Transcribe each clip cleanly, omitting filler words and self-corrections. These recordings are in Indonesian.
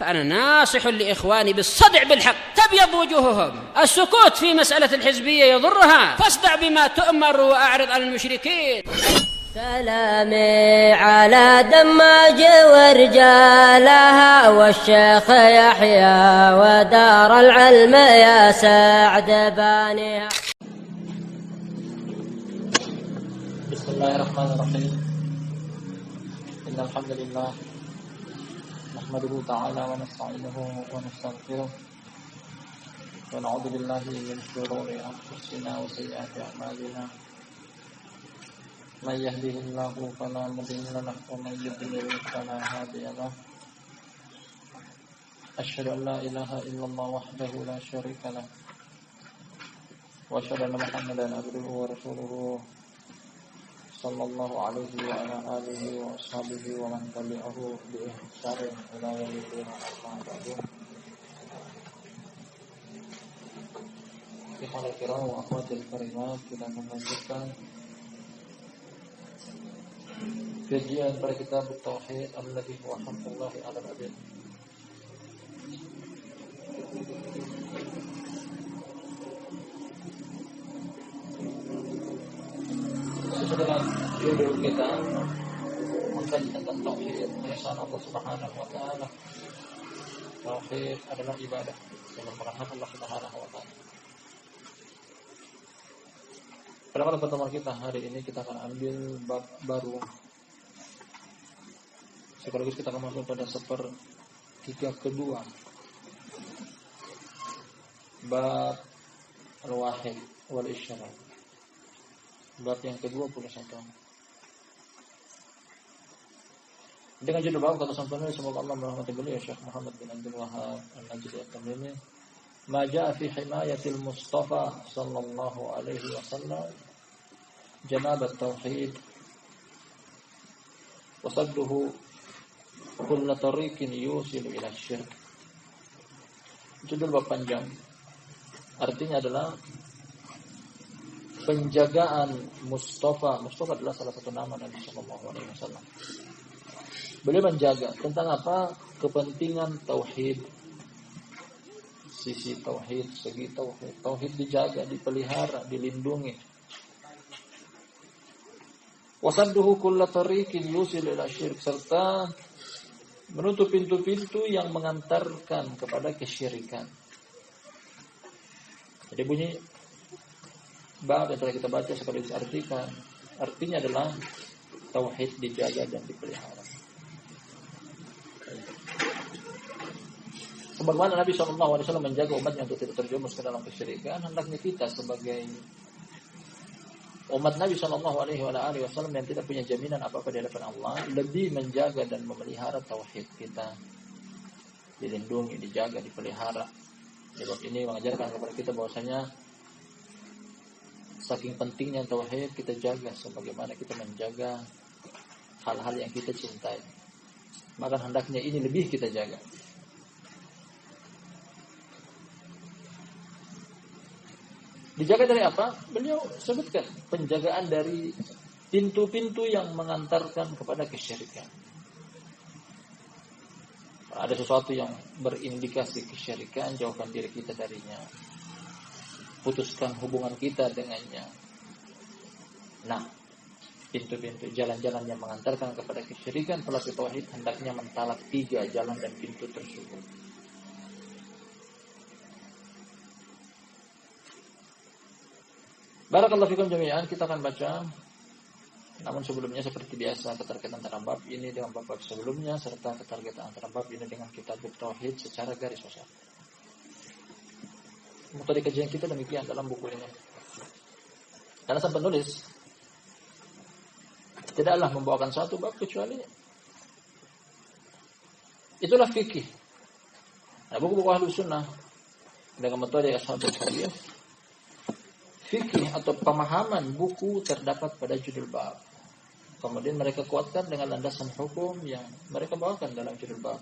فأنا ناصح لإخواني بالصدع بالحق تبيض وجوههم. السكوت في مسألة الحزبية يضرها، فاصدع بما تؤمر وأعرض عن المشركين. سلامي على دماج ورجالها والشيخ يحيى ودار العلم يا سعد بانيها. بسم الله الرحمن الرحيم. إن الحمد لله نحمده تعالى ونستعينه ونستغفره ونعوذ بالله من شرور أنفسنا وسيئات أعمالنا. من يهده الله فلا مضل له ومن يضلل فلا هادي له. أشهد أن لا إله إلا الله وحده لا شريك له وأشهد أن محمدا عبده ورسوله صلى الله عليه وعلى آله وأصحابه ومن تبعه بإحسان إلى يوم الدين. أما بعد. Ikhwani kiram wa akhwatil karimat, kita melanjutkan kajian pada kitab Tauhid alladhi huwa haqqullahi 'alal 'abid. Sesudah judul kita mengkaji tentang tauhid, keesaan Allah Subhanahu wa taala. Tauhid adalah ibadah yang merupakan hak Allah Subhanahu wa taala. Pada pertemuan kita hari ini kita akan ambil bab baru. Sekaligus kita akan masuk pada sepertiga kedua. Bab al-wahid wal isyarat. Bab yang ke-21. Dengan judul bab kata sang penulis, semoga Allah merahmati beliau, Syekh Muhammad bin Abdul Wahhab An-Najdi At-Tamimi, ma jaa fi himayatil Mustafa sallallahu alaihi wasallam janab at-tauhid wa sadduhu kull tariqin yusilu ila syirk. Judul bab panjang, artinya adalah penjagaan Mustafa. Mustafa adalah salah satu nama Nabi sallallahu alaihi wasallam. Beliau menjaga tentang apa? Kepentingan tauhid. Sisi tauhid, segi tauhid. Tauhid dijaga, dipelihara, dilindungi. Wasadduhu kulla tariqin yusil ila syirk, serta menutup pintu-pintu yang mengantarkan kepada kesyirikan. Jadi bunyi bab yang telah kita baca sekaligus artikan, artinya adalah tauhid dijaga dan dipelihara. Sebagaimana Nabi SAW menjaga umatnya untuk tidak terjerumus ke dalam kesyirikan, hendaknya kita sebagai umat Nabi SAW yang tidak punya jaminan apa-apa di hadapan Allah, lebih menjaga dan memelihara tauhid kita, dilindungi, dijaga, dipelihara. Sebab ini mengajarkan kepada kita bahwasanya saking pentingnya tauhid kita jaga sebagaimana kita menjaga hal-hal yang kita cintai. Maka hendaknya ini lebih kita jaga. Dijaga dari apa? Beliau sebutkan penjagaan dari pintu-pintu yang mengantarkan kepada kesyirikan. Ada sesuatu yang berindikasi kesyirikan, jauhkan diri kita darinya. Putuskan hubungan kita dengannya. Nah, pintu-pintu jalan-jalan yang mengantarkan kepada kesyirikan, pelaku tauhid hendaknya mentalak 3 jalan dan pintu tersebut. Barakallahu fikum jami'an, kita akan baca. Namun sebelumnya seperti biasa keterkaitan antara bab ini dengan bab sebelumnya serta keterkaitan antara bab ini dengan kitab tauhid secara garis besar. Metode kajian kita demikian dalam buku ini. Karena sang penulis tidaklah membawakan satu bab kecuali itulah fikih. Nah, buku-buku Ahlus Sunnah dengan metode Ashabul Hadis, fikih atau pemahaman buku terdapat pada judul bab. Kemudian mereka kuatkan dengan landasan hukum yang mereka bawakan dalam judul bab.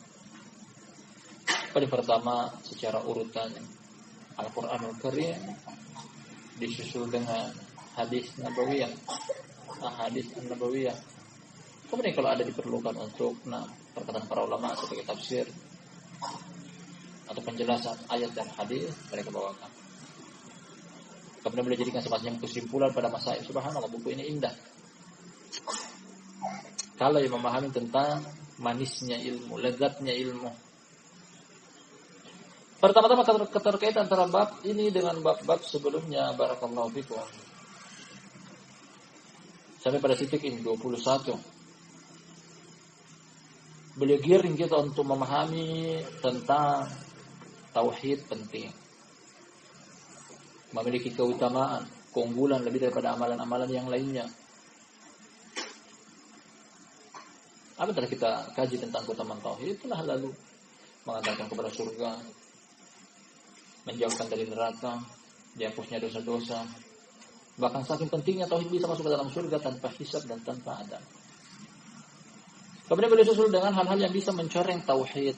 Pada pertama secara urutan Al-Quranul Karim, disusul dengan hadis Nabawiyah, hadis Nabawiyah. Kemudian kalau ada diperlukan untuk perkataan para ulama sebagai tafsir, atau penjelasan ayat dan hadis mereka bawakan. Kemudian boleh jadikan semacam kesimpulan pada masail. Subhanallah, buku ini indah. Kalau yang memahami tentang manisnya ilmu, lezatnya ilmu. Pertama-tama keterkaitan antara bab ini dengan bab-bab sebelumnya. Barakallahu fikum. Sampai pada titik ini 21. Beliau giring kita untuk memahami tentang tauhid penting. Memiliki keutamaan, keunggulan lebih daripada amalan-amalan yang lainnya. Apa telah kita kaji tentang keutamaan tauhid? Itulah lalu mengantarkan kepada surga, menjauhkan dari neraka, dihapusnya dosa-dosa. Bahkan saking pentingnya tauhid bisa masuk ke dalam surga tanpa hisab dan tanpa adab. Kemudian beliau susul dengan hal-hal yang bisa mencoreng tauhid.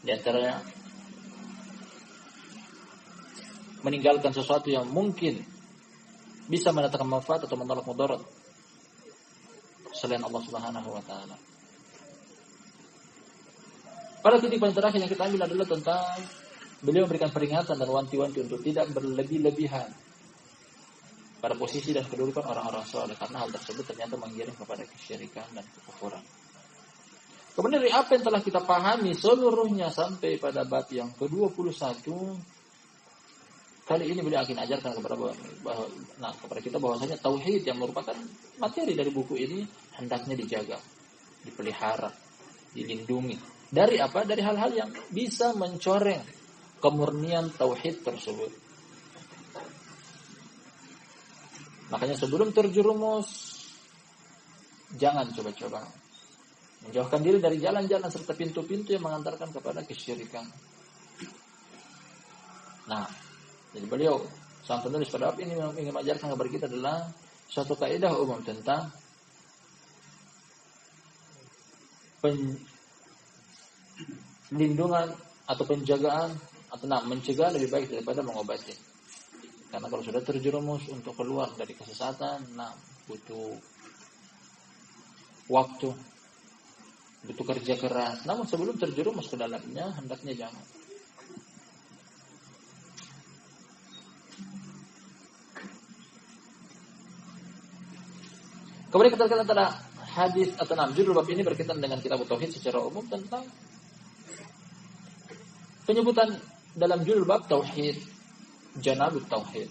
Di antaranya meninggalkan sesuatu yang mungkin bisa mendatangkan manfaat atau menolak mudarat selain Allah Subhanahu wa taala. Pada titik paling terakhir yang kita ambil adalah tentang beliau memberikan peringatan dan wanti-wanti untuk tidak berlebih-lebihan pada posisi dan kedudukan orang-orang saleh, karena hal tersebut ternyata mengiring kepada kesyirikan dan kekufuran. Kemudian dari apa yang telah kita pahami seluruhnya sampai pada bab yang ke-21, kali ini beliau akan ajarkan kepada kita bahwasanya tauhid yang merupakan materi dari buku ini hendaknya dijaga, dipelihara, dilindungi. Dari apa? Dari hal-hal yang bisa mencoreng kemurnian tauhid tersebut. Makanya sebelum terjerumus, jangan coba-coba menjauhkan diri dari jalan-jalan serta pintu-pintu yang mengantarkan kepada kesyirikan. Nah, jadi beliau sang penulis pada bab ini ingin mengajarkan kepada kita adalah suatu kaidah umum tentang pelindungan atau penjagaan atau mencegah lebih baik daripada mengobati. Karena kalau sudah terjerumus untuk keluar dari kesesatan, butuh waktu, butuh kerja keras. Namun sebelum terjerumus ke dalamnya, hendaknya jangan. Kemudian keterkaitan antara hadis atau judul bab ini berkaitan dengan kitab tauhid secara umum tentang penyebutan dalam judul bab tauhid, janabut tauhid,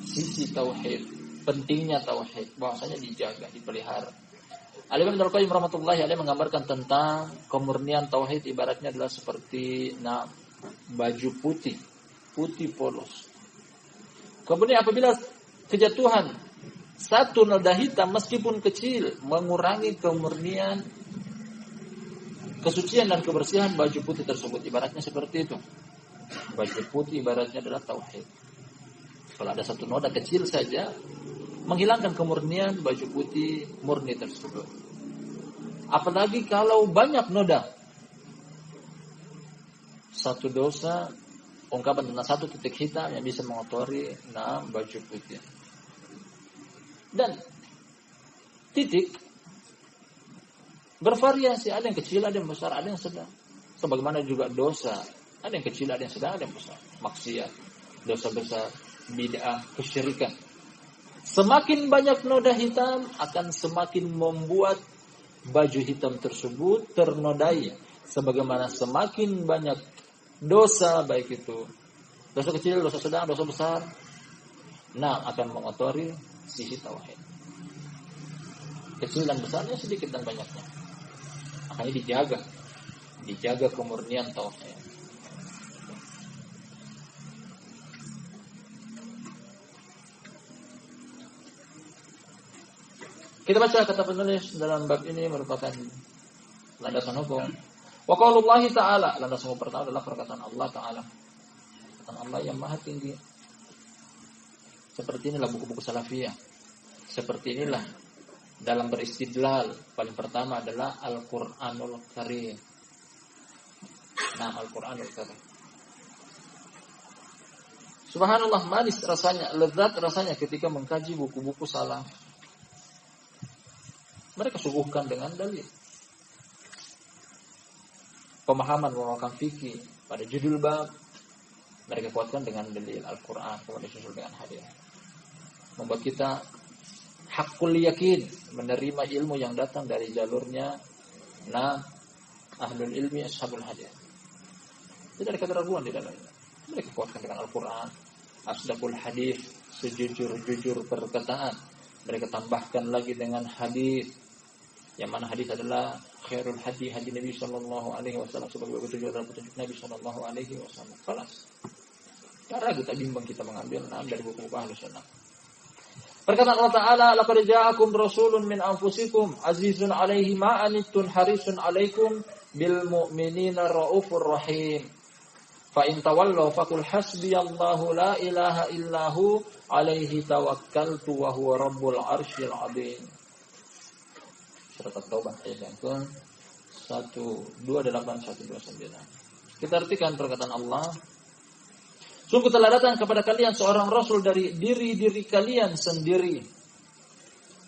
sisi tauhid, pentingnya tauhid, bahwasanya dijaga, dipelihara. Al-Imam Ibnu Qayyim rahmatullahi alaihi menggambarkan tentang kemurnian tauhid ibaratnya adalah seperti baju putih polos. Kemudian apabila kejatuhan satu noda hitam meskipun kecil mengurangi kemurnian, kesucian dan kebersihan baju putih tersebut. Ibaratnya seperti itu. Baju putih ibaratnya adalah tauhid. Kalau ada satu noda kecil saja menghilangkan kemurnian baju putih murni tersebut. Apalagi kalau banyak noda. Satu dosa, ungkapan tentang satu titik hitam yang bisa mengotori baju putih. Dan titik bervariasi, ada yang kecil, ada yang besar, ada yang sedang. Sebagaimana juga dosa, ada yang kecil, ada yang sedang, ada yang besar. Maksiat, dosa besar, bid'ah, kesyirikan. Semakin banyak noda hitam akan semakin membuat baju hitam tersebut ternodai. Sebagaimana semakin banyak dosa, baik itu dosa kecil, dosa sedang, dosa besar, akan mengotori sisi tauhid. Kecil dan besarnya, sedikit dan banyaknya. Makanya dijaga kemurnian tauhid. Kita baca kata penulis dalam bab ini merupakan landasan hukum. Wa qaulullahi ta'ala, landasan hukum pertama adalah perkataan Allah Ta'ala. Perkataan Allah yang maha tinggi. Seperti inilah buku-buku salafiyah. Seperti inilah dalam beristidlal. Paling pertama adalah Al-Quranul Karim. Al-Quranul Karim. Subhanallah, manis rasanya, lezat rasanya ketika mengkaji buku-buku salaf. Mereka suguhkan dengan dalil. pemahaman memakan fikih pada judul bab, mereka kuatkan dengan dalil Al-Quran, kemudian disusul dengan hadis. Membuat kita hakul yakin menerima ilmu yang datang dari jalurnya ahlul ilmi ashabul hadis. Tidak ada keraguan di dalamnya. Mereka kuatkan dengan Al-Quran, asdaqul hadis, sejujur-jujur perkataan. Mereka tambahkan lagi dengan hadis, yang mana hadis adalah khairul hadi Nabi sallallahu alaihi wasallam, sebagai petunjuk adalah petunjuk Nabi sallallahu alaihi wasallam. Kelas. Tak ragu, tak bimbang kita mengambil dari buku-buku Ahlus Sunnah. Perkataan Allah Ta'ala, laqad ja'akum rasulun min anfusikum azizun 'alaihi ma anittum harisun 'alaikum bil mu'minina raufur rahim. Fa in tawallaw faqul hasbiyallahu la ilaha illahu 'alaihi tawakkaltu wa huwa rabbul 'arsyil 'azim. Surat At-Taubah ayat yang ke-128-129. Kita artikan perkataan Allah. Sungguh telah datang kepada kalian seorang rasul dari diri kalian sendiri.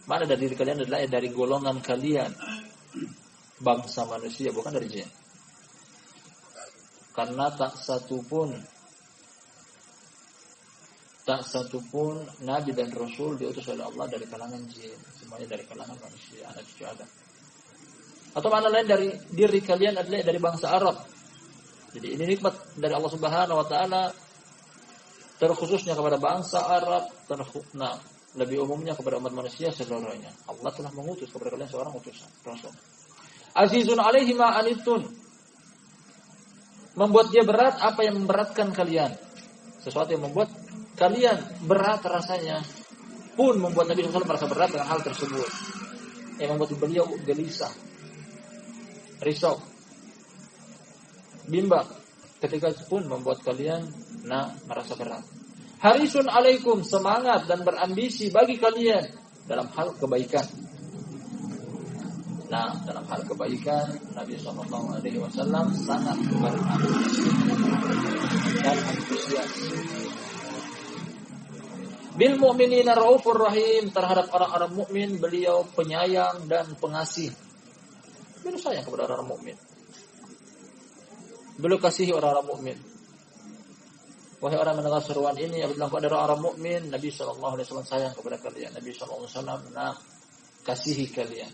Mana dari diri kalian adalah dari golongan kalian, bangsa manusia, bukan dari jin. Karena tak satu pun nabi dan rasul diutus oleh Allah dari kalangan jin, semuanya dari kalangan manusia, anak cucu Adam. Atau mana lain dari diri kalian adalah dari bangsa Arab. Jadi ini nikmat dari Allah Subhanahu wa taala, terkhususnya kepada bangsa Arab, lebih umumnya kepada umat manusia seluruhnya. Allah telah mengutus kepada kalian seorang utusan, rasul. Azizun 'alaihi ma anittum. Membuat dia berat apa yang memberatkan kalian. Sesuatu yang membuat kalian berat rasanya pun membuat Nabi SAW merasa berat dengan hal tersebut. Yang membuat beliau gelisah, risau, bimbang. Ketika itu pun membuat kalian merasa berat. Harisun 'alaikum, semangat dan berambisi bagi kalian dalam hal kebaikan. Dalam hal kebaikan Nabi SAW sangat berambisi dan antusias. Bil mu'minina raufur rahim, terhadap orang-orang mukmin beliau penyayang dan pengasih. Beliau sayang kepada orang-orang mukmin. Beliau kasihi orang-orang mukmin. Wahai orang mendengar seruan ini, apabila engkau adalah orang mukmin, Nabi SAW sayang kepada kalian. Nabi SAW kasihi kalian.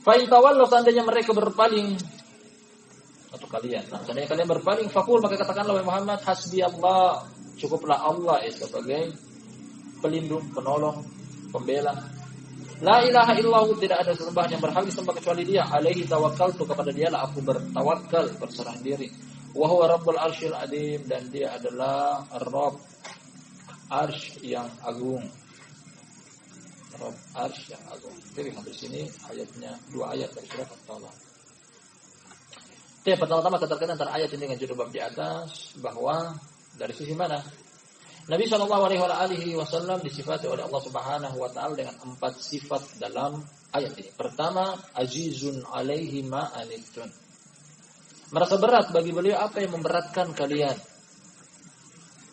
Fa in tawallu, seandainya mereka berpaling, atau kalian, seandainya kalian berpaling, faqul, maka katakanlah wahai Muhammad, hasbi Allah, cukuplah Allah sebagai pelindung, penolong, pembela. La ilaha illahu, tidak ada sembahan yang berhak disembah kecuali Dia. Alaihi tawakkaltu, kepada Dialah aku bertawakal, berserah diri. Wa huwa rabbul arsyil azim, dan Dia adalah Rabb arsy yang agung. Rabb arsy yang agung. Jadi sampai sini ayatnya, 2 ayat dari surat At-Taubah. Pertama-tama keterkaitan antara ayat ini dengan judul bab di atas, bahwa dari sisi mana Nabi SAW disifati oleh Allah Subhanahu wa taala dengan 4 sifat dalam ayat ini. Pertama, azizun 'alaihi ma anittum. Merasa berat bagi beliau apa yang memberatkan kalian.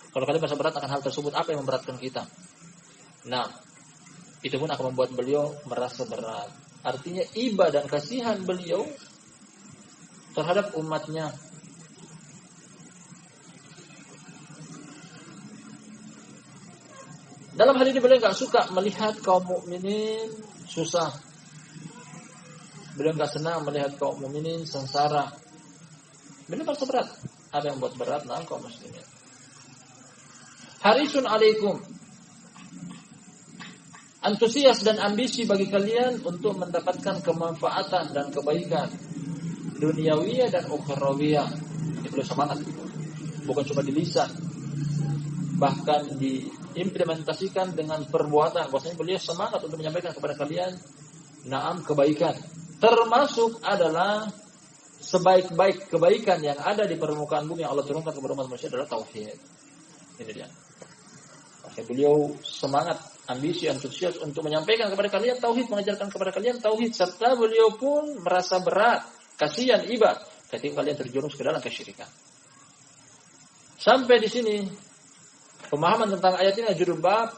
Kalau kalian merasa berat akan hal tersebut, apa yang memberatkan kita? Itu pun akan membuat beliau merasa berat. Artinya iba dan kasihan beliau terhadap umatnya. Dalam hal ini beliau enggak suka melihat kaum mukminin susah. Beliau enggak senang melihat kaum mukminin sengsara. Beliau merasa berat. Ada yang buat berat kaum muslimin. Harisun 'alaikum. Antusias dan ambisi bagi kalian untuk mendapatkan kemanfaatan dan kebaikan duniawiyah dan ukhrawiyah. Ini beliau semangat. Bukan cuma di lisan, bahkan diimplementasikan dengan perbuatan. Bahwasanya beliau semangat untuk menyampaikan kepada kalian kebaikan. Termasuk adalah sebaik-baik kebaikan yang ada di permukaan bumi yang Allah turunkan kepada umat manusia adalah tauhid. Ini dia. Makanya beliau semangat, ambisi, antusias untuk menyampaikan kepada kalian tauhid, mengajarkan kepada kalian tauhid, serta beliau pun merasa berat, kasihan, iba ketika kalian terjerumus ke dalam kesyirikan. Sampai di sini pemahaman tentang ayat ini judul bab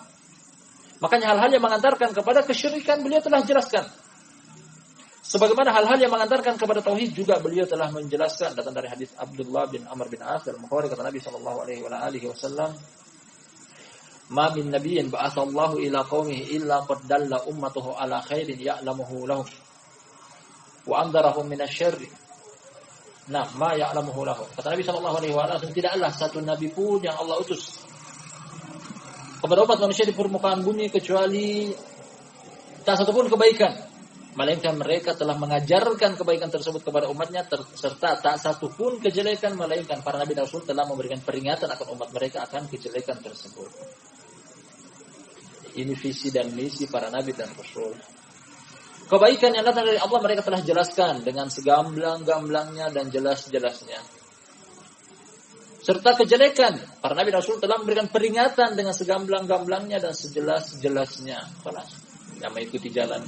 Makanya hal-hal yang mengantarkan kepada kesyirikan beliau telah jelaskan. Sebagaimana hal-hal yang mengantarkan kepada tauhid juga beliau telah menjelaskan. Datang dari hadis Abdullah bin Amr bin As al-Bukhari, kata Nabi sallallahu alaihi wasallam, "Ma min nabiyyin ba'atsallahu ila qaumihi illa qad dalla ummatahu ala khairin ya'lamuhu lahum wa andarahum minasyarri." Nah, ma ya'lamuhu lahum. Kata Nabi sallallahu alaihi wasallam, tidaklah satu nabi pun yang Allah utus kepada umat manusia di permukaan bumi kecuali tak satu pun kebaikan, melainkan mereka telah mengajarkan kebaikan tersebut kepada umatnya, serta tak satu pun kejelekan, melainkan para nabi dan rasul telah memberikan peringatan akan umat mereka akan kejelekan tersebut. Ini visi dan misi para nabi dan rasul. Kebaikan yang datang dari Allah mereka telah jelaskan dengan segamblang-gamblangnya dan jelas-jelasnya. Serta kejelekan, para nabi dan rasul telah memberikan peringatan dengan segamblang-gamblangnya dan sejelas-jelasnya. Yang mengikuti jalan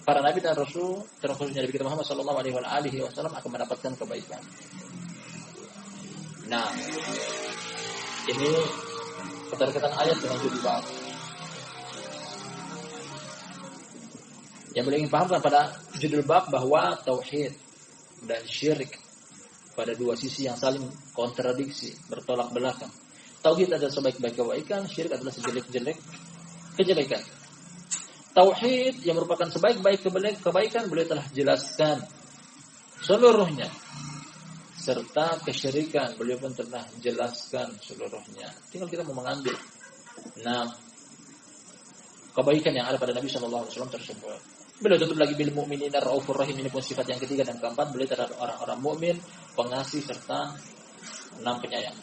para nabi dan rasul, terkhususnya Nabi kita Muhammad sallallahu alaihi wasallam, akan mendapatkan kebaikan. Nah, ini keterkaitan ayat dengan judul bab. Yang boleh ingin pahamkan pada judul bab bahwa tauhid dan syirik pada dua sisi yang saling kontradiksi, bertolak belakang. Tauhid adalah sebaik-baik kebaikan, syirik adalah sejelek-jelek kejelekan. Tauhid yang merupakan sebaik-baik kebaikan beliau telah jelaskan seluruhnya. Serta kesyirikan beliau pun telah jelaskan seluruhnya. Tinggal kita mau mengambil. Nah, kebaikan yang ada pada Nabi sallallahu alaihi wasallam tersebut. Beliau tutup lagi bil mu'minina raufur rahim, ini pun sifat yang ketiga dan keempat, beliau terhadap orang-orang mukmin, pengasih serta penyayang.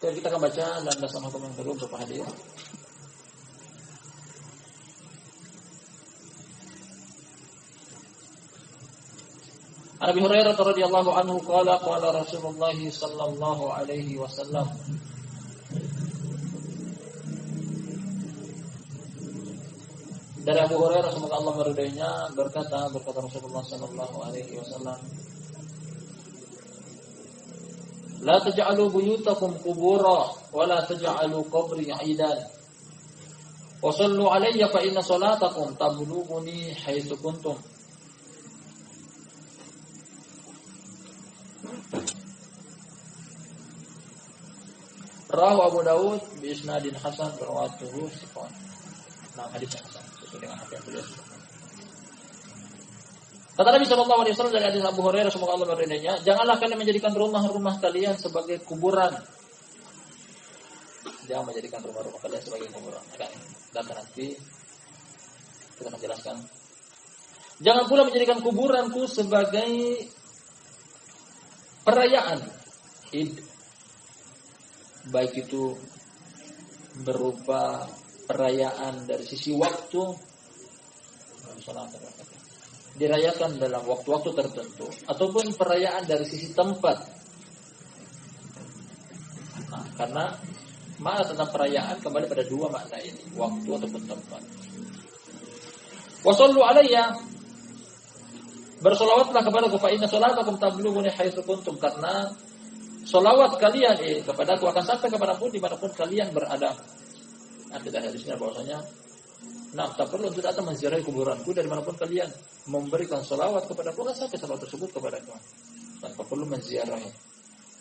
Jadi kita akan baca landasan hukum yang kedua untuk hadir. Abi Hurairah radhiyallahu anhu qala Rasulullah sallallahu alaihi wasallam, dari Abu Hurairah semoga Allah meridainya berkata Rasulullah sallallahu alaihi wasallam, la taj'alu buyutakum qubura wa la taj'alu qabri 'idan wa sallu alayya fa inna salatakum tablughuni haitsu kuntum. Rawahu Abu Daud bi isnadin hasan rawatuhu thiqat. Nah, hadis yang hasan sesuai dengan apa yang beliau sebutkan. Kata Nabi sallallahu alaihi wasallam dari hadis Abu Hurairah semoga Allah meridainya, janganlah kalian menjadikan rumah-rumah kalian sebagai kuburan. Jangan menjadikan rumah-rumah kalian sebagai kuburan. Dan nanti kita menjelaskan. Jangan pula menjadikan kuburanku sebagai perayaan Id, baik itu berupa perayaan dari sisi waktu, dirayakan dalam waktu-waktu tertentu, ataupun perayaan dari sisi tempat. Nah, karena makna tentang perayaan kembali pada dua makna ini, waktu ataupun tempat. Wassallu alayya, bersolawatlah kepadaku, fa inna salatakum tablughuni haitsu kuntum, karena solawat kalian kepadaku akan sampai kemanapun dimanapun kalian berada. Arti dari hadisnya bahwasanya, nah, tak perlu untuk datang menziarahi kuburanku, dari manapun kalian memberikan solawat kepadaku akan sampai solawat tersebut kepadaku, tanpa perlu menziarahi.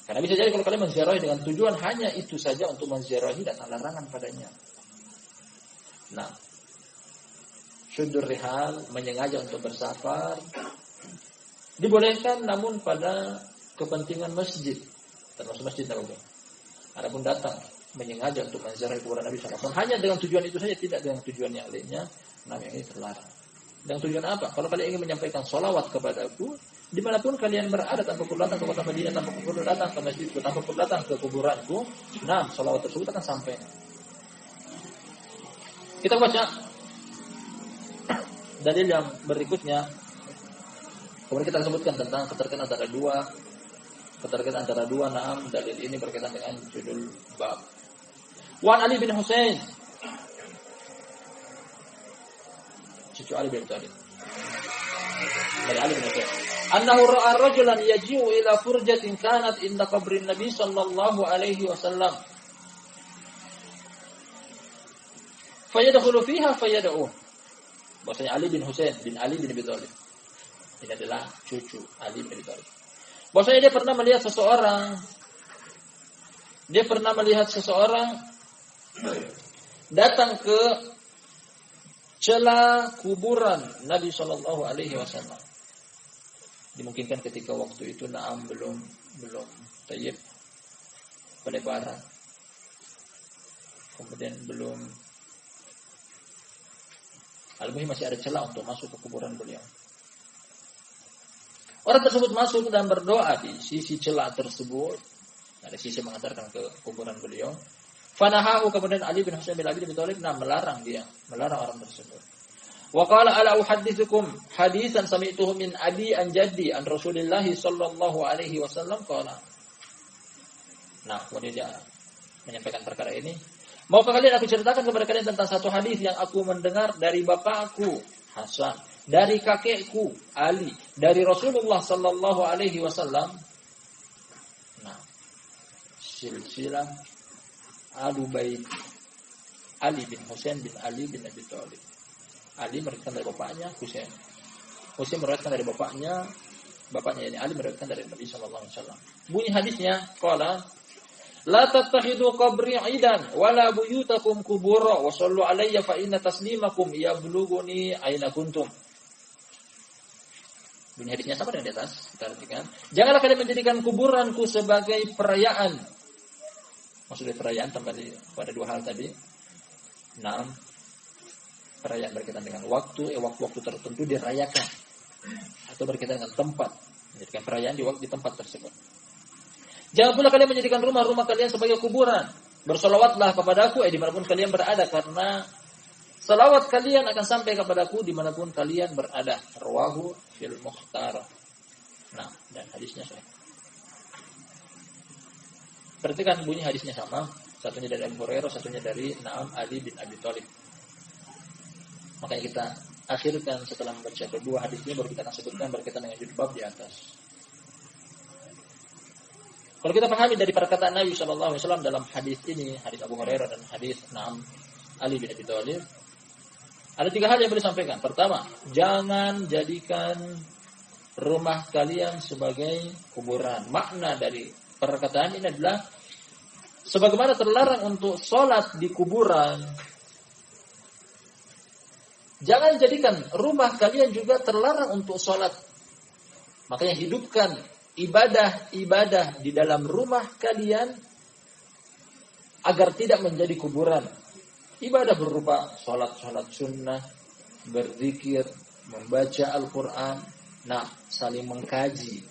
Karena bisa jadi kalau kalian menziarahi dengan tujuan hanya itu saja untuk menziarahi dan ada larangan padanya. Nah, syudur rihal, menyengaja untuk bersafar dibolehkan, namun pada kepentingan masjid, termasuk Masjid Nabawi. Adapun datang menyengaja untuk menziarahi kuburan Nabi SAW hanya dengan tujuan itu saja, tidak dengan tujuan yang lainnya, nah yang ini terlarang. Dengan tujuan apa? Kalau kalian ingin menyampaikan solawat kepadaku, dimanapun kalian berada, tanpa perlu datang ke kota Madinah, tanpa perlu datang ke masjidku, tanpa perlu datang ke kuburanku, nah solawat tersebut akan sampai. Kita baca dalil yang berikutnya. Kemudian kita sebutkan tentang keterkaitan antara dua naam dalil ini berkaitan dengan judul bab. Wan Ali bin Husain cucu Ali bin Abi Thalib. Dari Ali bin Abi Thalib. Annahu ra'a rajulan yaji'u ila furjatin kanat inda qabrin Nabi sallallahu alaihi wasallam. Fayadkhulu fiha fayad'u. Bahasanya Ali bin Husain bin Ali bin Abi Thalib. Ini adalah cucu Ali bin Abi Thalib. Bahasanya dia pernah melihat seseorang datang ke celah kuburan Nabi sallallahu alaihi wasallam. Dimungkinkan ketika waktu itu Naam belum tayyib pelebaran. Kemudian belum al-muhim masih ada celah untuk masuk ke kuburan beliau. Orang tersebut masuk dan berdoa di sisi celah tersebut. Ada sisi mengantarkan ke kuburan beliau. Fanahahu, kemudian Ali bin Husain bin Abi Thalib melarang orang tersebut. Wa qala ala uhaddithukum haditsan sami'tuhu min abi an jaddi an Rasulillah sallallahu alaihi wasallam qala. Nah, kemudian dia menyampaikan perkara ini. Maukah kalian aku ceritakan kepada kalian tentang satu hadis yang aku mendengar dari bapakku Hasan, dari kakekku Ali, dari Rasulullah sallallahu alaihi wasallam. Nah, silsilah Ahlul Bait Ali bin Husain bin Ali bin Abi Thalib. Ali meriwayatkan dari bapaknya Husain. Husain meriwayatkan dari bapaknya ini Ali meriwayatkan dari Nabi sallallahu alaihi wasallam. Bunyi hadisnya qala la tattakhidu qabri 'idan wala buyutakum qubura wa sallu alayya fa inna taslimakum yablughuni aina kuntum. Bunyi hadisnya sama dengan di atas, kita perhatikan. Janganlah kalian menjadikan kuburanku sebagai perayaan. Maksudnya perayaan pada dua hal tadi. Naam, perayaan berkaitan dengan waktu tertentu dirayakan atau berkaitan dengan tempat, menjadikan perayaan di tempat tersebut. Jangan pula kalian menjadikan rumah-rumah kalian sebagai kuburan. Bersolawatlah kepadaku dimanapun kalian berada, karena salawat kalian akan sampai kepadaku dimanapun kalian berada. Rawahu fil Mukhtar. Nah, dan hadisnya sahih. Perhatikan bunyi hadisnya sama, satunya dari Abu Hurairah, satunya dari Naam Ali bin Abi Thalib. Makanya kita akhirkan setelah membaca kedua hadisnya baru kita akan sebutkan berkaitan dengan judul bab di atas. Kalau kita pahami dari perkataan Nabi sallallahu alaihi wasallam dalam hadis ini, hadis Abu Hurairah dan hadis Naam Ali bin Abi Thalib, ada tiga hal yang boleh disampaikan. Pertama, jangan jadikan rumah kalian sebagai kuburan. Makna dari perkataan ini adalah sebagaimana terlarang untuk sholat di kuburan, jangan jadikan rumah kalian juga terlarang untuk sholat. Makanya hidupkan ibadah di dalam rumah kalian agar tidak menjadi kuburan. Ibadah berupa sholat sunnah, berzikir, membaca Al-Quran, saling mengkaji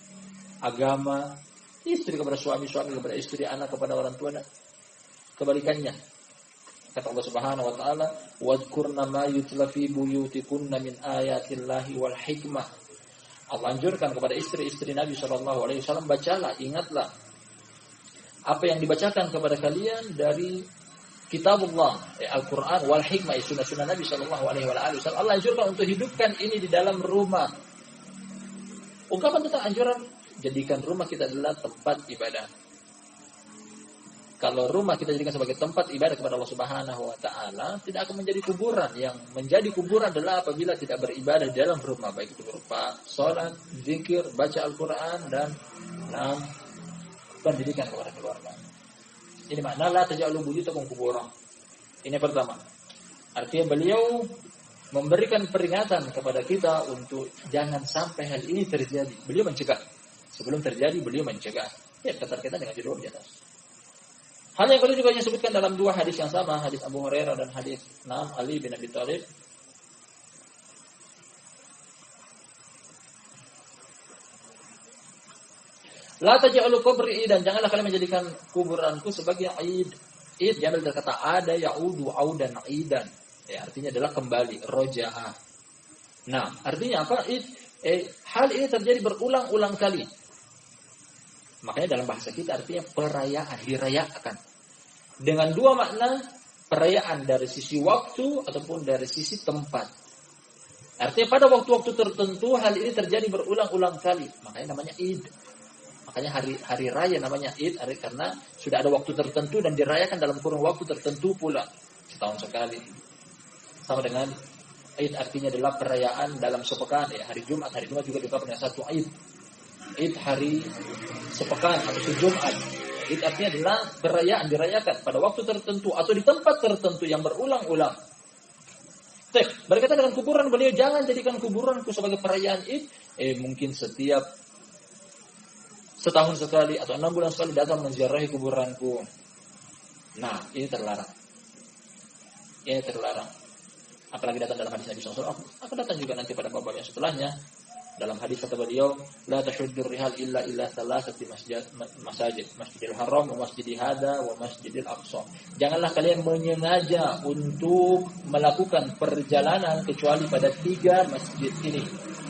agama, istri kepada suami kepada istri, anak kepada orang tua, dan kebalikannya. Kata Allah Subhanahu wa taala, "Wadhkurna ma yutla fi buyutikunna min ayatillahi wal hikmah." Allah anjurkan kepada istri-istri Nabi sallallahu alaihi wasallam, bacalah, ingatlah apa yang dibacakan kepada kalian dari kitabullah, Al-Qur'an, wal hikmah, sunnah-sunnah Nabi sallallahu alaihi wasallam. Allah anjurkan untuk hidupkan ini di dalam rumah. Ungkapan tentang anjuran, jadikan rumah kita adalah tempat ibadah. Kalau rumah kita jadikan sebagai tempat ibadah kepada Allah Subhanahu wa taala, tidak akan menjadi kuburan. Yang menjadi kuburan adalah apabila tidak beribadah di dalam rumah, baik itu berupa salat, zikir, baca Al-Qur'an, dan pendidikan kepada keluarga. Ini makna la taj'alu buyutakum qubura. Ini pertama. Artinya beliau memberikan peringatan kepada kita untuk jangan sampai hal ini terjadi. Beliau mencegah. Sebelum terjadi beliau mencegah. Ya, keterkaitan dengan judul di atas. Hal yang kedua juga disebutkan dalam dua hadis yang sama, hadis Abu Hurairah dan hadis Naam Ali bin Abi Thalib. La taj'alu qabri idan, janganlah kalian menjadikan kuburanku sebagai id. Id diambil dari kata ada ya'udu audan idan. Ya, artinya adalah kembali, roja'a. Nah, artinya apa? Hal ini terjadi berulang-ulang kali. Makanya dalam bahasa kita artinya perayaan, dirayakan. Dengan dua makna, perayaan dari sisi waktu ataupun dari sisi tempat. Artinya pada waktu-waktu tertentu hal ini terjadi berulang-ulang kali. Makanya namanya Id. Makanya hari raya namanya Id karena sudah ada waktu tertentu dan dirayakan dalam kurun waktu tertentu pula. Setahun sekali. Sama dengan Id artinya adalah perayaan dalam sepekan. Ya, hari Jumat juga diungkapkan dengan satu Id. Id hari sepekan atau sejumat. Id artinya adalah perayaan dirayakan pada waktu tertentu atau di tempat tertentu yang berulang-ulang. Berkaitan dengan kuburan beliau, jangan jadikan kuburanku sebagai perayaan Id. Mungkin setiap setahun sekali atau 6 bulan sekali datang menziarahi kuburanku. Nah, ini terlarang. Ini terlarang. Apalagi datang dalam hadis Nabi SAW. Akan datang juga nanti pada bab yang setelahnya. Dalam hadis kata beliau, la tashuddur rihal illa thalathati masajid, Masjidil Haram, wa Masjidil Hada, wa Masjidil Aqsa. Janganlah kalian menyengaja untuk melakukan perjalanan kecuali pada 3 masjid ini.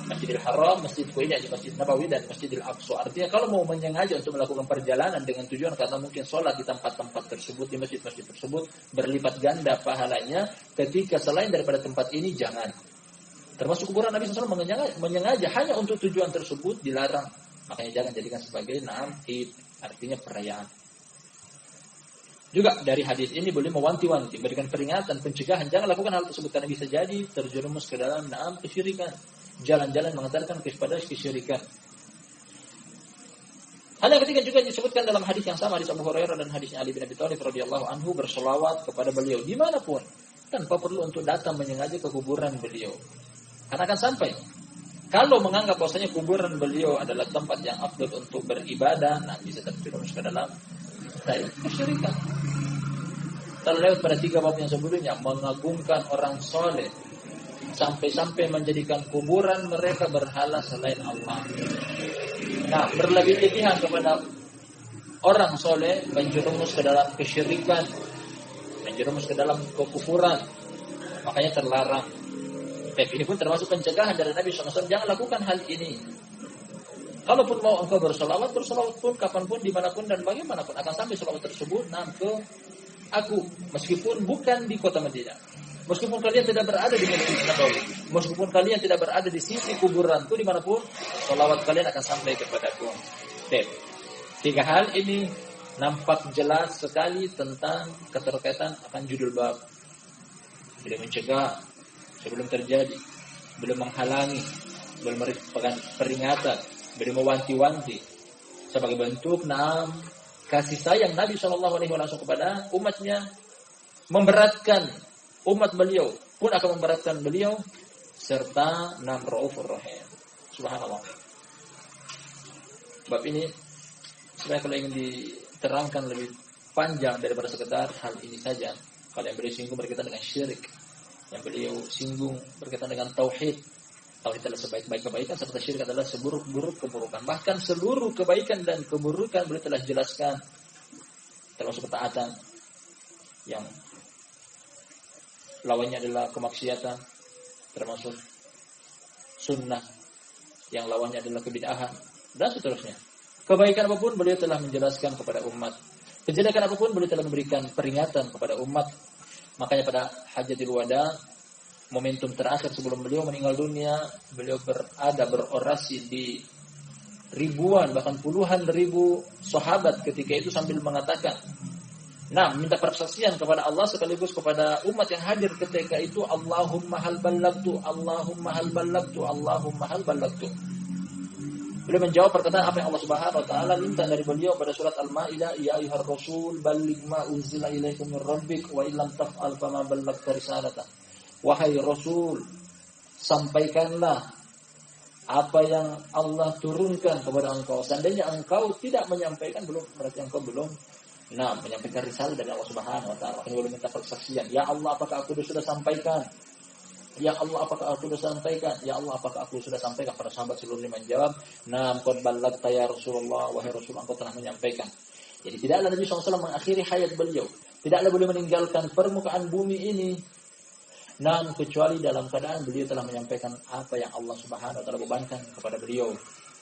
Masjidil Haram, Masjid Kuwait, Masjid Nabawi dan Masjidil Aqsa. Artinya kalau mau menyengaja untuk melakukan perjalanan dengan tujuan karena mungkin sholat di tempat-tempat tersebut, di masjid-masjid tersebut berlipat ganda pahalanya, ketika selain daripada tempat ini jangan. Termasuk kuburan Nabi SAW menyengaja hanya untuk tujuan tersebut dilarang. Makanya jangan jadikan sebagai Id, artinya perayaan. Juga dari hadis ini boleh mewanti-wanti, berikan peringatan, pencegahan, jangan lakukan hal tersebut karena bisa jadi terjerumus ke dalam kesyirikan. Jalan-jalan mengantarkan kepada kesyirikan. Hal yang ketiga juga disebutkan dalam hadis yang sama, hadis Abu Hurairah dan hadisnya Ali bin Abi Thalib radhiyallahu anhu, berselawat kepada beliau dimanapun tanpa perlu untuk datang menyengaja ke kuburan beliau. Karena akan sampai. Kalau menganggap bahwasanya kuburan beliau adalah tempat yang afdal untuk beribadah, nah bisa terjerumus ke dalam kesyirikan. Terlewat pada 3 bab yang sebelumnya, mengagungkan orang soleh sampai-sampai menjadikan kuburan mereka berhala selain Allah. Nah, berlebih-lebihan kepada orang soleh menjerumus ke dalam kesyirikan, menjerumus ke dalam kekufuran. Makanya terlarang. Ini pun termasuk pencegahan dari Nabi SAW. Jangan lakukan hal ini. Kalaupun mau engkau bersolawat pun kapanpun, dimanapun dan bagaimanapun akan sampai solawat tersebut ke aku, meskipun bukan di kota Madinah, meskipun kalian tidak berada di Masjid Nabawi, meskipun kalian tidak berada di sisi kuburanku, dimanapun solawat kalian akan sampai kepadaku. 3 hal ini nampak jelas sekali tentang keterkaitan akan judul bab. Bila mencegah sebelum terjadi, belum menghalangi, belum merupakan peringatan, belum mewanti-wanti sebagai bentuk kasih sayang Nabi SAW kepada umatnya, memberatkan umat beliau pun akan memberatkan beliau, serta Raufur Rahim. Subhanallah. Bab ini sebenarnya kalau ingin diterangkan lebih panjang daripada sekedar hal ini saja. Kalau yang beliau singgung berkaitan dengan syirik, yang beliau singgung berkaitan dengan tauhid. Tauhid adalah sebaik-baik kebaikan, serta syirik adalah seburuk-buruk keburukan. Bahkan seluruh kebaikan dan keburukan beliau telah jelaskan, termasuk ketaatan yang lawannya adalah kemaksiatan, termasuk sunnah yang lawannya adalah kebid'ahan, dan seterusnya. Kebaikan apapun beliau telah menjelaskan kepada umat. Kejelekan apapun beliau telah memberikan peringatan kepada umat. Makanya pada Hajatul Wada, momentum terakhir sebelum beliau meninggal dunia, beliau berorasi di ribuan bahkan puluhan ribu sahabat ketika itu sambil mengatakan, minta persaksian kepada Allah sekaligus kepada umat yang hadir ketika itu, Allahumma hal ballagtu, Allahumma hal ballagtu, Allahumma hal ballagtu. Beliau menjawab perkataan apa yang Allah Subhanahu wa taala minta dari beliau pada surat Al-Maidah, ya ayyuhar rasul balligh ma unzila ilaikum min rabbik wa illam taf'al fama ballaghta risalata. Wahai rasul, sampaikanlah apa yang Allah turunkan kepada engkau. Seandainya engkau tidak menyampaikan, berarti engkau belum menyampaikan risalah dari Allah Subhanahu wa taala. Beliau minta persaksian, ya Allah, apakah aku sudah sampaikan? Ya Allah, apakah aku sudah sampaikan? Ya Allah, apakah aku sudah sampaikan? Para sahabat seluruhnya menjawab, qad ballaghta ya Rasulullah, wahai Rasul, engkau telah menyampaikan. Jadi tidaklah Nabi SAW mengakhiri hayat beliau, tidaklah beliau meninggalkan permukaan bumi ini, kecuali dalam keadaan beliau telah menyampaikan apa yang Allah Subhanahu wa taala bebankan kepada beliau.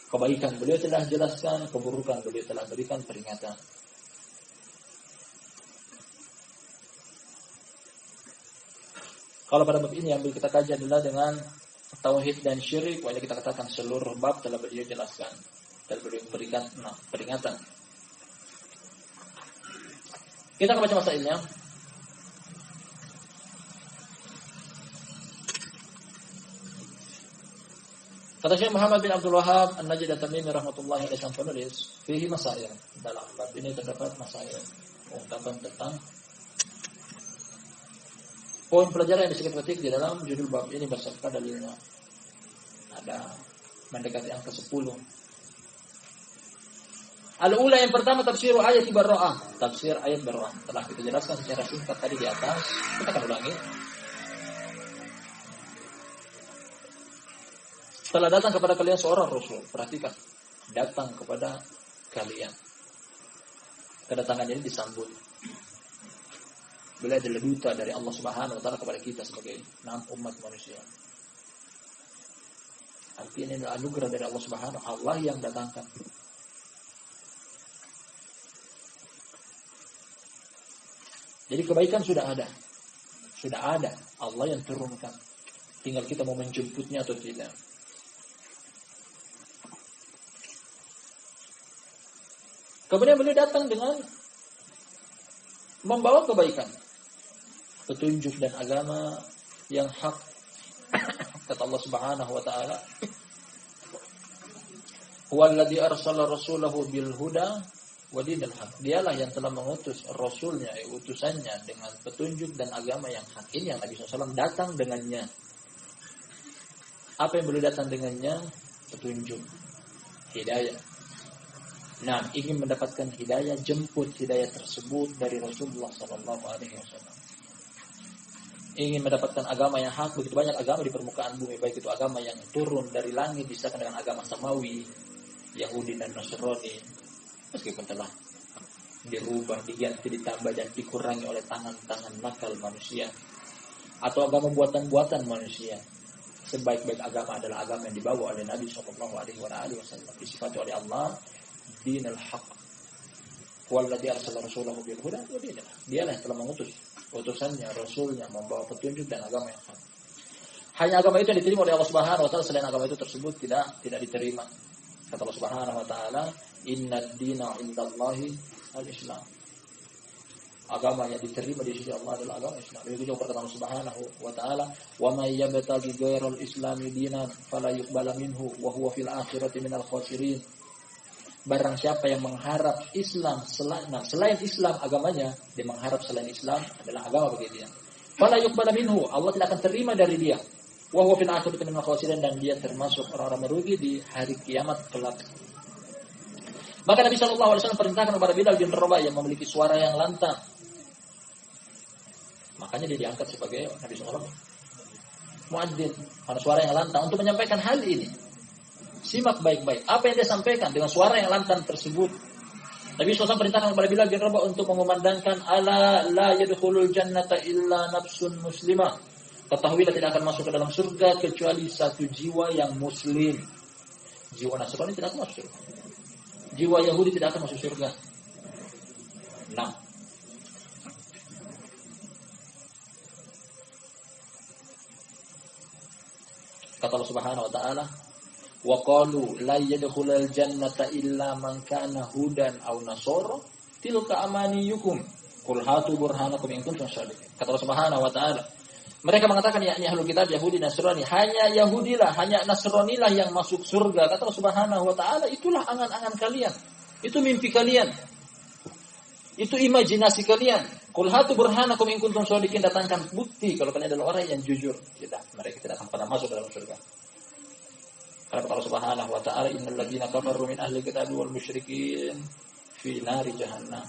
Kebaikan beliau telah jelaskan, keburukan beliau telah berikan peringatan. Kalau pada bab ini yang kita kaji adalah dengan tauhid dan syirik, wajib kita katakan seluruh bab telah beliau jelaskan, telah beliau berikan peringatan. Kita akan baca masailnya. Kata Syekh Muhammad bin Abdul Wahhab An-Najd At-Tamimi rahmatullahi alaihi penulis, fihi masail. Dalam bab ini terdapat masail, ungkapan tentang poin pelajaran yang bisa kita petik di dalam judul bab ini beserta dalilnya. Ada mendekati angka 10. Al-ula yang pertama tafsir ayat Barra'ah. Tafsir ayat Barra'ah telah kita jelaskan secara singkat tadi di atas. Kita akan ulangi. Setelah datang kepada kalian seorang rasul, perhatikan, datang kepada kalian. Kedatangan ini disambut. Beliau adalah duta dari Allah Subhanahu wa taala kepada kita sebagai umat manusia. Artinya ini adalah anugerah dari Allah Subhanahu wa taala, Allah yang datangkan. Jadi kebaikan sudah ada. Sudah ada, Allah yang turunkan. Tinggal kita mau menjemputnya atau tidak. Kemudian beliau datang dengan membawa kebaikan, petunjuk dan agama yang hak. Kata Allah Subhanahu wa taala, "Huwallazi arsala rasulahu bil huda wa dinil haq." Dialah yang telah mengutus rasulnya, utusannya dengan petunjuk dan agama yang hak. Ini yang Nabi SAW datang dengannya. Apa yang beliau datang dengannya? Petunjuk, hidayah. Nah, ingin mendapatkan hidayah, jemput hidayah tersebut dari Rasulullah SAW. Ingin mendapatkan agama yang hak, begitu banyak agama di permukaan bumi, baik itu agama yang turun dari langit disamakan dengan agama samawi, Yahudi dan Nasrani, meskipun telah dirubah, diganti, ditambah dan dikurangi oleh tangan-tangan nakal manusia, atau agama buatan-buatan manusia. Sebaik-baik agama adalah agama yang dibawa oleh Nabi SAW, disifati oleh Allah dinul haq. Walladzi arsala rasulahu bil huda wa dinil haq. Dialah yang telah mengutus utusannya, rasulnya membawa petunjuk dan agama yang hak. Hanya agama itu yang diterima oleh Allah Subhanahu wa taala, selain agama itu tersebut tidak diterima. Kata Allah Subhanahu wa taala, "Innad dina 'indallahi al-Islam." Agama yang diterima di sisi Allah adalah agama Islam. Begitu juga perkataan Allah Subhanahu wa taala, "Wa may yabtaghi ghairal islami dinan fala yuqbala minhu wa huwa fil akhirati minal khasirin." Barang siapa yang mengharap Islam selain Islam agamanya, dia mengharap selain Islam adalah agama bagi dia. Fala yuqbala minhu, Allah tidak akan terima dari dia. Wa huwa fil akhirati minal khasirin, dan dia termasuk orang-orang merugi di hari kiamat kelak. Maka Nabi SAW perintahkan kepada Bilal bin Rabah yang memiliki suara yang lantang. Makanya dia diangkat sebagai Nabi SAW muadzin, karena suara yang lantang untuk menyampaikan hal ini. Simak baik-baik apa yang dia sampaikan dengan suara yang lantang tersebut. Nabi SAW perintahkan kepada Bilal bin Rabah untuk mengumandangkan, "Ala la yadkhulul jannata illa nafsun muslimah." Ketahuilah tidak akan masuk ke dalam surga kecuali satu jiwa yang muslim. Jiwa Nasrani tidak akan masuk surga. Jiwa Yahudi tidak akan masuk surga. Nah, kata Allah Subhanahu wa taala, wa qalu la yadkhulul jannata illa man kana hudan aw nasara tilka amaniyukum qul hatu burhanakum in kuntum shadiqin. Kata Allah Subhanahu wa taala, mereka mengatakan yakni ahlul kitab Yahudi Nasrani, hanya Yahudilah, hanya Nasranilah yang masuk surga. Kata Allah Subhanahu wa taala, itulah angan-angan kalian, itu mimpi kalian, itu imajinasi kalian. Qul hatu burhanakum in kuntum shadiqin, datangkan bukti kalau kalian adalah orang yang jujur. Mereka tidak akan pernah masuk dalam surga. Karena Allah Subhanahu wa taala, innal ladzina kafaru min ahli kitab wal musyrikin fi nari jahannam.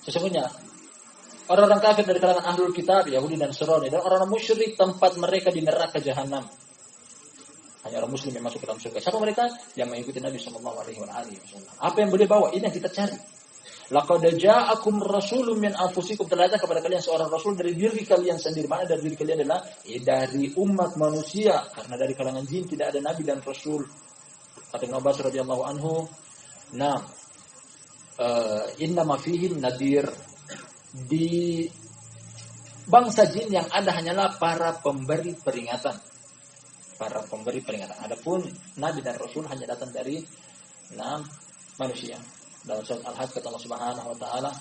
Sesungguhnya orang-orang kafir dari kalangan ahlul kitab, Yahudi dan Nasrani, dan orang-orang musyrik tempat mereka di neraka jahanam. Hanya orang muslim yang masuk ke dalam surga. Siapa mereka? Yang mengikuti Nabi sallallahu alaihi wasallam. Apa yang beliau bawa, ini yang kita cari. Laqad ja'akum rasulun min anfusikum, telah datang kepada kalian seorang rasul dari diri kalian sendiri. Mana dari diri kalian adalah dari umat manusia, karena dari kalangan jin tidak ada nabi dan rasul. Kata Ibnu Abbas radhiyallahu anhu, "Nah, inna ma fihim nadir." Di bangsa jin yang ada hanyalah para pemberi peringatan. para pemberi peringatan. Adapun nabi dan rasul hanya datang dari manusia. Dalam surat Al-Hajj kata Allah Subhanahu wa taala,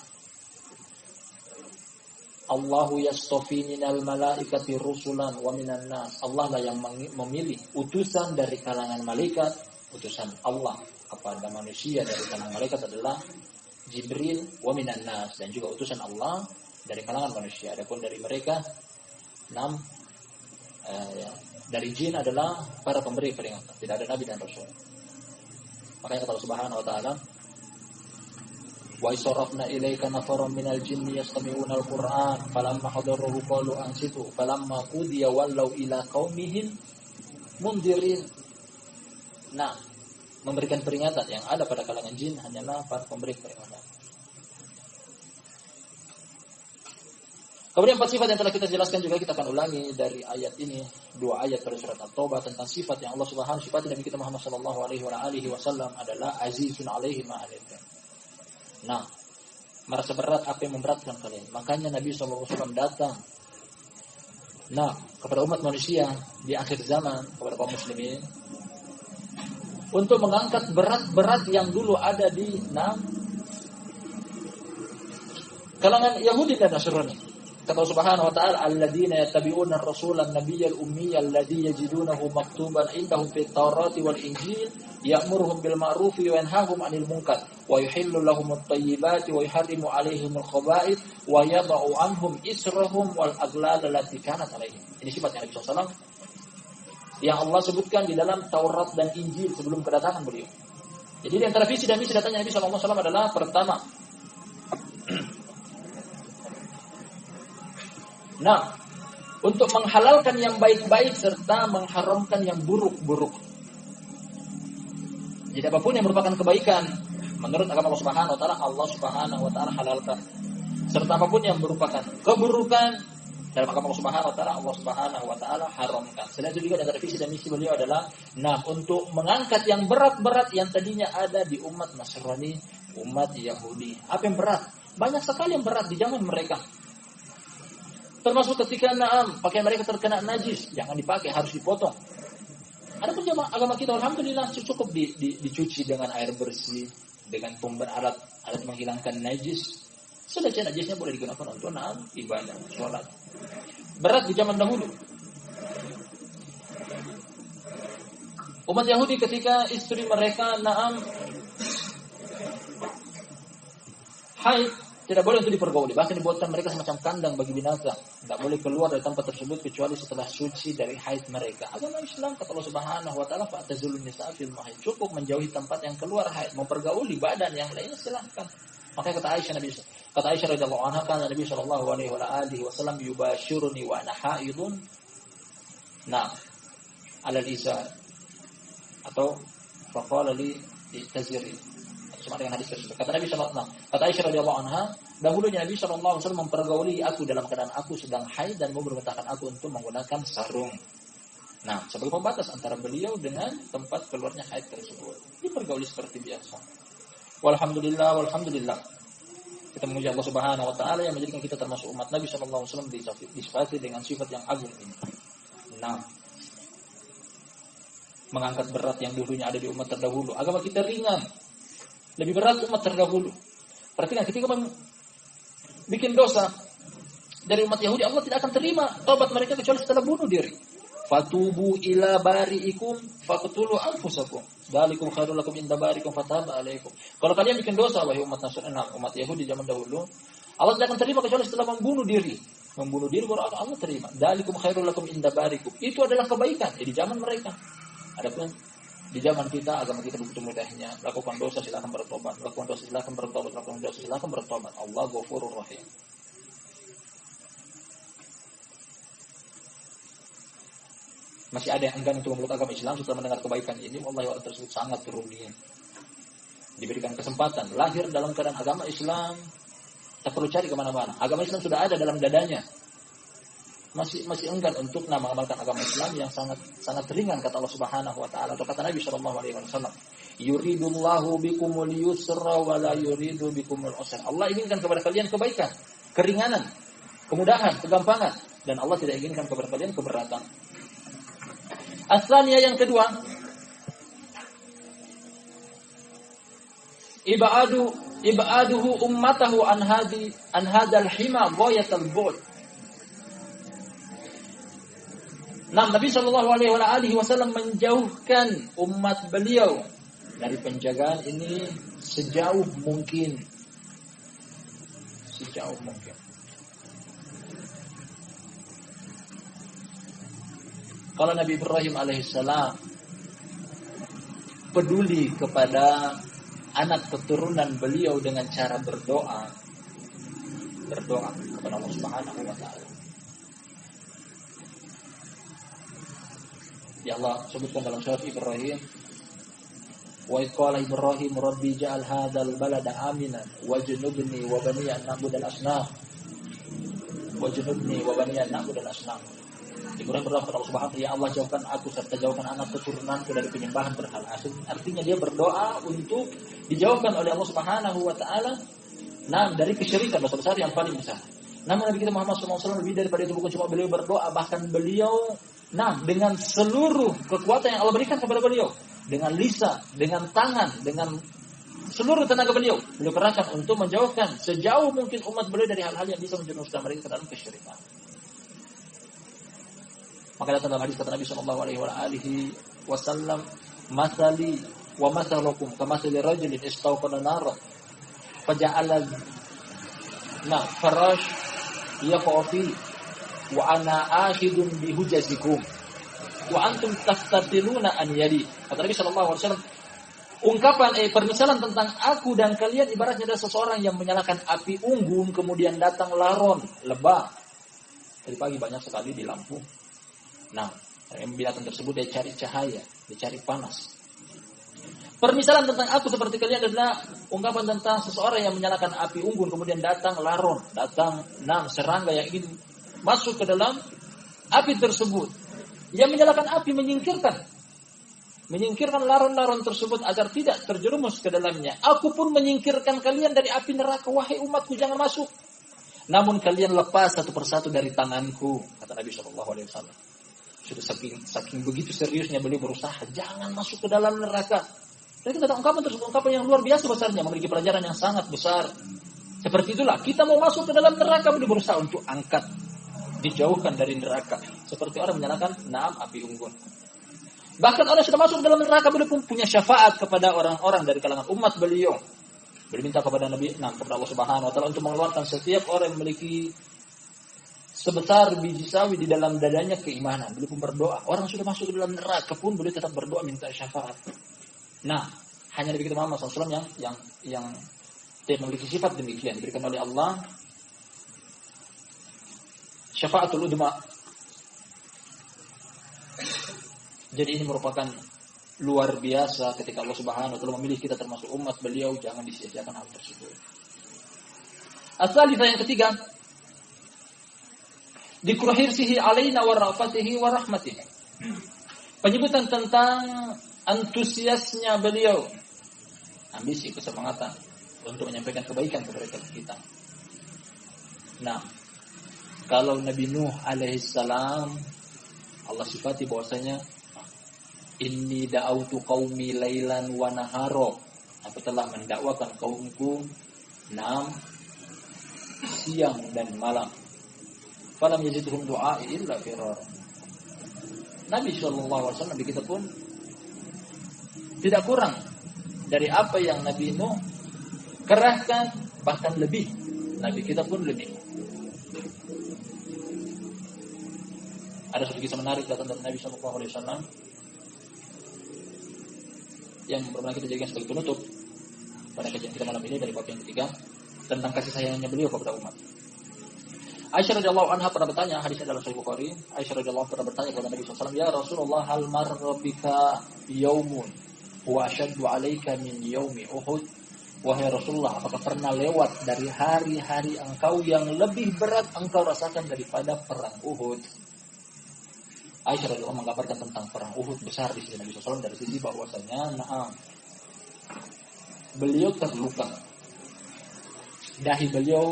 Allahu yastofi minal malaikati rusulan wa minan nas. Allah lah yang memilih utusan dari kalangan malaikat, utusan Allah kepada manusia dari kalangan malaikat adalah Jibril wa minan nas, dan juga utusan Allah dari kalangan manusia. Adapun dari mereka dari jin adalah para pemberi peringatan, tidak ada nabi dan rasul. Makanya kata Allah Subhanahu wa taala, wa isarafna ilaika nafaran minal jinni yastami'una al-Qur'an falamma hadaruhu qalu ansitu falamma qudiya wallaw ila qaumihim mundirin. Nah, memberikan peringatan yang ada pada kalangan jin hanyalah para pemberi peringatan. Kemudian 4 sifat yang telah kita jelaskan juga kita akan ulangi dari ayat ini, 2 ayat pada surat At-Taubah tentang sifat yang Allah Subhanahu wa taala Nabi kita Muhammad sallallahu alaihi wasallam adalah azizun alaihi ma anittum. Nah, merasa berat apa yang memberatkan kalian. Makanya Nabi sallallahu alaihi wasallam datang kepada umat manusia di akhir zaman, kepada kaum muslimin, untuk mengangkat berat-berat yang dulu ada di kalangan Yahudi dan Nasrani. Kata Allah Subhanahu wa taala, alladzina yattabi'una ar-rasula an-nabiyyal ummiyya alladzi yajidunahu maktuban indahum fit Taurati wal Injil ya'muruhum bil ma'rufi wa yanhahum 'anil munkar wa yuhillu lahum at-tayyibati wa yuharrimu 'alaihimul khaba'ith wa yad'u 'anhum israhum wal aghlal allati kanat 'alaihim. Ini sifat Nabi sallallahu alaihi wasallam yang Allah sebutkan di dalam Taurat dan Injil sebelum kedatangan beliau. Jadi di antara visi dan misi datangnya Nabi sallallahu alaihi wasallam adalah pertama, untuk menghalalkan yang baik-baik serta mengharamkan yang buruk-buruk. Jadi apapun yang merupakan kebaikan menurut agama Allah Subhanahu wa taala halalkan. Serta apapun yang merupakan keburukan dalam agama Allah Subhanahu wa taala haramkan. Selain itu juga antara visi dan misi beliau adalah untuk mengangkat yang berat-berat yang tadinya ada di umat Nasrani, umat Yahudi. Apa yang berat? Banyak sekali yang berat di zaman mereka. Termasuk ketika pakaian mereka terkena najis, jangan dipakai, harus dipotong. Adapun agama kita alhamdulillah cukup dicuci dengan air bersih, dengan alat menghilangkan najis. Selesai najisnya boleh digunakan untuk ibadah, sholat. Berat di zaman dahulu. Umat Yahudi ketika istri mereka haid, tidak boleh untuk dipergauli, bahkan dibuatkan mereka semacam kandang bagi binatang. Tidak boleh keluar dari tempat tersebut kecuali setelah suci dari haid mereka. Agama Islam kata Allah Subhanahu wa taala, fa'tazilun nisaa fil mahid. Cukup menjauhi tempat yang keluar haid, mempergauli badan yang lainnya silahkan. Makanya kata Aisyah radhiyallahu anha, kana Nabi sallallahu alaihi wasallam yubashiruni wa ana haidun. Ala lisan atau faqala li taziri. Sama dengan hadis tersebut. Kata Nabi sallallahu alaihi wasallam, kata Aisyah radhiyallahu anha, dahulunya Nabi sallallahu alaihi wasallam mempergauli aku dalam keadaan aku sedang haid dan memerintahkan aku untuk menggunakan sarung. Sebagai pembatas antara beliau dengan tempat keluarnya haid tersebut. Dipergauli seperti biasa. Walhamdulillah. Kita memuji Allah Subhanahu wa taala yang menjadikan kita termasuk umat Nabi sallallahu alaihi wasallam disifati dengan sifat yang agung ini. Mengangkat berat yang dulunya ada di umat terdahulu. Agama kita ringan. Lebih berat umat terdahulu. Perhatikan ketika bikin dosa dari umat Yahudi, Allah tidak akan terima taubat mereka kecuali setelah bunuh diri. Fatubu ila bari'ikum faqtulu anfusakum. Dzalikum khairul lakum inda bari'ikum fataba alaikum. Kalau kalian bikin dosa wahai umat Nasrani, umat Yahudi zaman dahulu, Allah tidak akan terima kecuali setelah membunuh diri. Membunuh diri baru Allah terima. Dzalikum khairul lakum inda bari'ikum. Itu adalah kebaikan di zaman mereka. Adapun di zaman kita, agama kita begitu mudahnya. Lakukan dosa silakan bertobat. Lakukan dosa silakan bertobat. Allah Ghafurur Rahim. Masih ada yang enggan untuk memeluk agama Islam setelah mendengar kebaikan ini. Wallahi orang tersebut sangat merugi. Diberikan kesempatan lahir dalam keadaan agama Islam, tak perlu cari kemana-mana. Agama Islam sudah ada dalam dadanya. Masih enggan untuk mengamalkan agama Islam yang sangat ringan, kata Allah Subhanahu wa taala atau kata Nabi sallallahu alaihi wasallam, yuridullahu bikumul yusra wa la yuridu bikumul usra. Allah inginkan kepada kalian kebaikan, keringanan, kemudahan, kegampangan, dan Allah tidak inginkan kepada kalian keberatan. Asalnya yang kedua, ibaduhu ummatahu an hadal hima ghayatul bu'd. Nah, Nabi Shallallahu Alaihi Wasallam menjauhkan umat beliau dari penjagaan ini sejauh mungkin. Kalau Nabi Ibrahim alaihissalam peduli kepada anak keturunan beliau dengan cara berdoa kepada Allah Subhanahu wa taala. Ya Allah sebutkan dalam surat Ibrahim, wa idh qala Ibrahim rabbi ja'al hadzal balada aminan wajnubni wa bani an na'budal asnam. Ibrahim berdoa kepada Allah Subhanahu wa taala, ya Allah jauhkan aku serta jauhkan anak keturunanku dari penyembahan berhala. Artinya dia berdoa untuk dijauhkan oleh Allah Subhanahu wa taala dari kesyirikan, dosa besar yang paling besar. Namun Nabi kita Muhammad SAW lebih daripada itu, bukan cuma beliau berdoa, bahkan beliau dengan seluruh kekuatan yang Allah berikan kepada beliau, dengan lisan, dengan tangan, dengan seluruh tenaga beliau kerahkan untuk menjauhkan sejauh mungkin umat beliau dari hal-hal yang bisa menjerumuskan mereka ke dalam kesyirikan. Maka datang dalam hadis kata Nabi sallallahu alaihi wasallam, "Matsali wa matsalukum kamatsali rajulin istawqana nara faja'ala farash yaqafi wa ana ahidun bihujazikum wa antum tastatiluna an yadi." Kata Nabi sallallahu alaihi wasallam, permisalan tentang aku dan kalian ibaratnya ada seseorang yang menyalakan api unggun, kemudian datang laron lebah. Dari pagi banyak sekali di lampu. Binatang tersebut dia cari cahaya, dia cari panas. Permisalan tentang aku seperti kalian adalah ungkapan tentang seseorang yang menyalakan api unggun, kemudian datang laron, serangga yang ingin masuk ke dalam api tersebut. Yang menyalakan api menyingkirkan laron-laron tersebut agar tidak terjerumus ke dalamnya. Aku pun menyingkirkan kalian dari api neraka, wahai umatku, jangan masuk. Namun kalian lepas satu persatu dari tanganku, kata Nabi SAW. Sudah saking begitu seriusnya beliau berusaha jangan masuk ke dalam neraka. Dan kita ungkapan tersebut ungkapan yang luar biasa besarnya, memiliki pelajaran yang sangat besar. Seperti itulah kita mau masuk ke dalam neraka, beliau berusaha untuk angkat, dijauhkan dari neraka. Seperti orang menyalakan api unggun. Bahkan orang sudah masuk ke dalam neraka, beliau pun punya syafaat kepada orang-orang dari kalangan umat beliau. Beliau minta kepada kepada Allah Subhanahu wa taala untuk mengeluarkan setiap orang yang memiliki sebesar biji sawi di dalam dadanya keimanan. Beliau pun berdoa. Orang sudah masuk ke dalam neraka pun beliau tetap berdoa minta syafaat. Hanya Nabi kita Muhammad SAW yang tidak memiliki sifat demikian, diberikan oleh Allah syafaatul udma. Jadi ini merupakan luar biasa ketika Allah Subhanahu wa taala memilih kita termasuk umat beliau, jangan disia-siakan hal tersebut. As-salifah yang ketiga, dikurhirsihi alaina wa rafatihi wa rahmatihi. Penyebutan tentang antusiasnya beliau, ambisi, kesemangatan untuk menyampaikan kebaikan kepada kita. Kalau Nabi Nuh alaihissalam Allah sifati bahwasanya inni da'autu qaumi lailan wa naharo, aku telah mendakwakan kaumku siang dan malam. Falam yazidhum du'ai illa firar. Nabi sallallahu alaihi wasallam kita pun tidak kurang dari apa yang Nabi Nuh kerahkan, bahkan lebih. Nabi kita pun lebih. Ada satu kisah menarik datang dari Nabi sallallahu alaihi wasallam yang pernah kita jadikan sebagai penutup pada kajian kita malam ini dari bab yang ketiga tentang kasih sayangnya beliau kepada umat. Aisyah radhiyallahu anha pernah bertanya, hadisnya dalam Sahih Bukhari. Aisyah radhiyallahu pernah bertanya kepada Nabi SAW, ya Rasulullah, hal marra bika yaumun huwa ashaddu alaika min yaumi Uhud? Wahai Rasulullah, apakah pernah lewat dari hari-hari engkau yang lebih berat engkau rasakan daripada perang Uhud? Aisyah radhiyallahu menggambarkan tentang perang Uhud besar di sisi Nabi SAW dari sisi bahwasanya beliau terluka, dahi beliau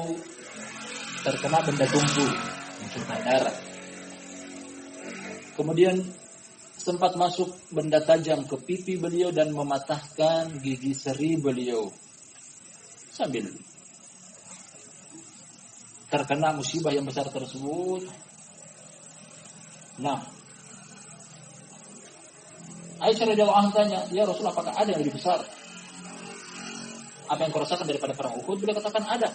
terkena benda tumpul, munculkan darah. Kemudian sempat masuk benda tajam ke pipi beliau dan mematahkan gigi seri beliau. Sambil terkena musibah yang besar tersebut. Nah, Aisyah radhiyallahu anha tanya, "Ya Rasul, apakah ada yang lebih besar? Apa yang kau rasakan daripada perang Uhud?" Beliau katakan, "Ada.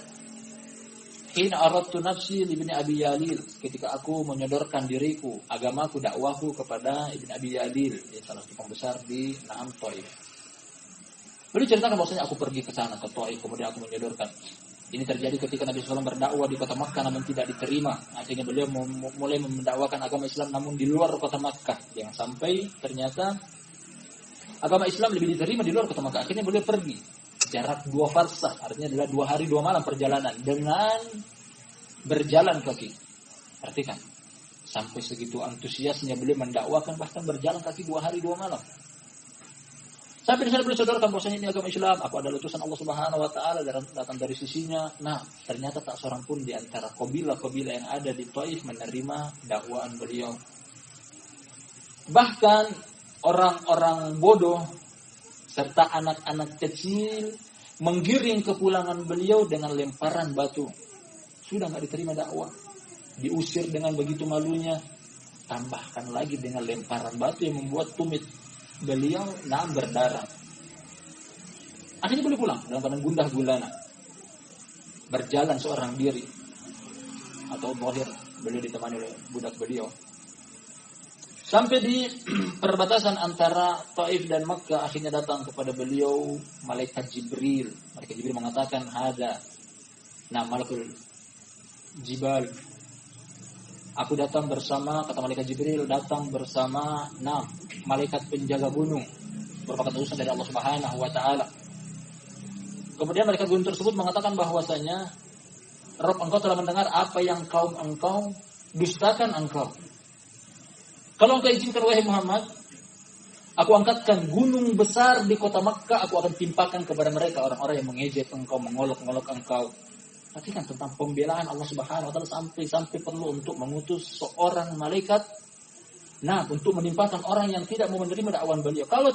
Hina aradtu nafsi li ibni Abi Yalil, ketika aku menyodorkan diriku, agamaku, dakwahku kepada Ibn Abi Yalil, salah satu pembesar di Naam Taif." Beliau ceritakan bahwasanya aku pergi ke sana ke Taif, kemudian aku menyodorkan. Ini terjadi ketika Nabi SAW berdakwah di kota Makkah namun tidak diterima. Akhirnya beliau mulai mendakwakan agama Islam namun di luar kota Makkah. Yang sampai ternyata agama Islam lebih diterima di luar kota Makkah. Akhirnya beliau pergi. Jarak 2 farsah, artinya adalah 2 hari 2 malam perjalanan dengan berjalan kaki. Perhatikan, sampai segitu antusiasnya beliau mendakwakan bahkan berjalan kaki 2 hari 2 malam. Sampai di sana beliau sodorkan bahwasanya ini agama Islam, aku adalah utusan Allah Subhanahu wa taala datang dari sisinya. Nah, ternyata tak seorang pun di antara kabilah-kabilah yang ada di Taif menerima dakwaan beliau. Bahkan orang-orang bodoh serta anak-anak kecil menggiring kepulangan beliau dengan lemparan batu. Sudah enggak diterima dakwah, diusir dengan begitu malunya, tambahkan lagi dengan lemparan batu yang membuat tumit beliau berdarah. Akhirnya beliau pulang dalam keadaan gundah gulana, berjalan seorang diri atau zahir, beliau ditemani oleh budak beliau. Sampai di perbatasan antara Taif dan Makkah, akhirnya datang kepada beliau malaikat Jibril. Malaikat Jibril mengatakan, "Hada, malakul jibal." Aku datang bersama, kata malaikat Jibril, datang bersama malaikat penjaga gunung, merupakan utusan dari Allah Subhanahu wa taala. Kemudian malaikat gunung tersebut mengatakan bahwasanya, "Rabb, engkau telah mendengar apa yang kaum engkau dustakan engkau. Kalau engkau izinkan wahai Muhammad, aku angkatkan gunung besar di kota Makkah, aku akan timpakan kepada mereka orang-orang yang mengejek engkau, mengolok-olok engkau." Perhatikan tentang pembelaan Allah Subhanahu wa taala sampai perlu untuk mengutus seorang malaikat untuk menimpakan orang yang tidak mau menerima dakwaan beliau. Kalau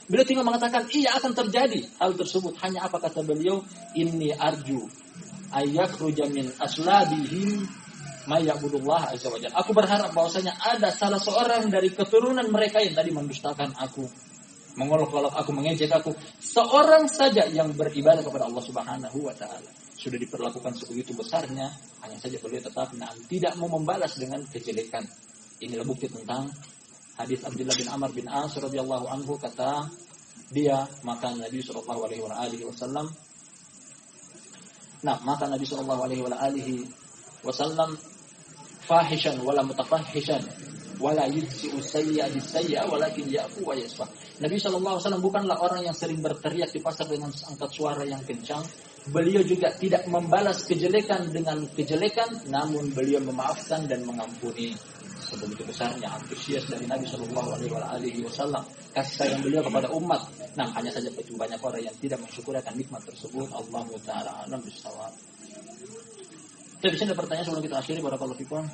beliau tinggal mengatakan iya akan terjadi hal tersebut. Hanya apa kata beliau? "Inni arju ayakhruja min aslabihim may ya'budullah azza wajalla." Aku berharap bahwasanya ada salah seorang dari keturunan mereka yang tadi mendustakan aku, mengolok-olok aku, mengejek aku, seorang saja yang beribadah kepada Allah Subhanahu wa taala. Sudah diperlakukan sebegitu besarnya, hanya saja beliau tetap tidak mau membalas dengan kejelekan. Inilah bukti tentang hadis Abdullah bin Amr bin As radhiyallahu anhu, kata dia, maka Nabi sallallahu alaihi wasallam fahishan wala mutafahishan wala yujzi'u sayyi'a bis-sayyi'a walakin ya'fu wa yasfah. Nabi sallallahu alaihi wasallam bukanlah orang yang sering berteriak di pasar dengan angkat suara yang kencang. Beliau juga tidak membalas kejelekan dengan kejelekan, namun beliau memaafkan dan mengampuni. Sebegitu besarnya antusias dari Nabi sallallahu alaihi wasallam, kasih sayang beliau kepada umat. Hanya saja begitu banyak orang yang tidak mensyukuri akan nikmat tersebut. Allahu taala a'lam bissawab. Tapi ada pertanyaan sebelum kita akhiri, barakallahu fikum.